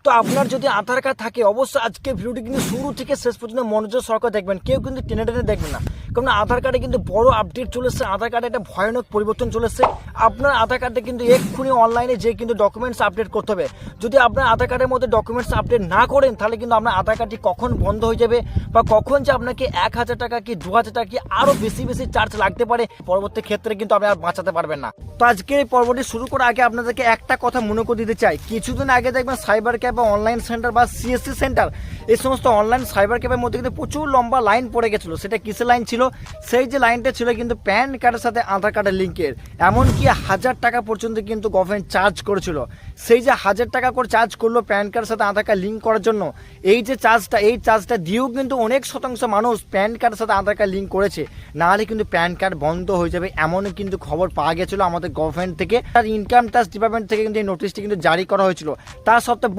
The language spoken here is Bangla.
তো আপনার যদি আধার কার্ড থাকে অবশ্যই আজকে ভিডিওটি কিন্তু শুরু থেকে শেষ পর্যন্ত মনোযোগ সহকারে দেখবেন, কেউ কিন্তু টেনে টেনে দেখবেন না। কারণ আধার কার্ডে কিন্তু বড় আপডেট চলে এসেছে, আধার কার্ডে একটা ভয়ানক পরিবর্তন চলে এসেছে। আপনার আধার কার্ডে কিন্তু এক্ষুনি অনলাইনে যে কিন্তু ডকুমেন্টস আপডেট করতে হবে। যদি আপনার আধার কার্ডের মধ্যে ডকুমেন্টস আপডেট না করেন তাহলে কিন্তু আপনার আধার কার্ডটি কখন বন্ধ হয়ে যাবে বা কখন যে আপনাকে 1000 টাকা কি 2000 টাকা কি আরও বেশি চার্জ লাগতে পারে, পরবর্তী ক্ষেত্রে কিন্তু আপনি আর বাঁচাতে পারবেন না। তো আজকের এই পর্বটি শুরু করার আগে আপনাদেরকে একটা কথা মনে করে দিতে চাই, কিছুদিন আগে দেখবেন সাইবার ক্যাফ বা অনলাইন সেন্টার বা সিএসসি সেন্টার এই সমস্ত অনলাইন সাইবার ক্যাফের মধ্যে কিন্তু প্রচুর লম্বা লাইন পড়ে গেছিলো। সেটা কিসের লাইন ছিল? সেই যে লাইনটা ছিল কিন্তু প্যান কার্ডের সাথে আধার কার্ডের লিঙ্কের, এমনকি 1000 টাকা পর্যন্ত কিন্তু গভর্নমেন্ট চার্জ করেছিল। সেই যে 1000 টাকা করে চার্জ করলো প্যান কার্ডের সাথে আধার কার্ড লিঙ্ক করার জন্য, এই যে চার্জটা দিয়েও কিন্তু অনেক শতাংশ মানুষ প্যান কার্ডের সাথে আধার কার্ড লিঙ্ক করেছে, নাহলে কিন্তু প্যান কার্ড বন্ধ হয়ে যাবে এমনও কিন্তু খবর পাওয়া গেছিলো আমাদের গভর্নমেন্ট থেকে। আর ইনকাম ট্যাক্স ডিপার্টমেন্ট থেকে কিন্তু এই নোটিশটি কিন্তু জারি করা হয়েছিল। তার সত্ত্বেও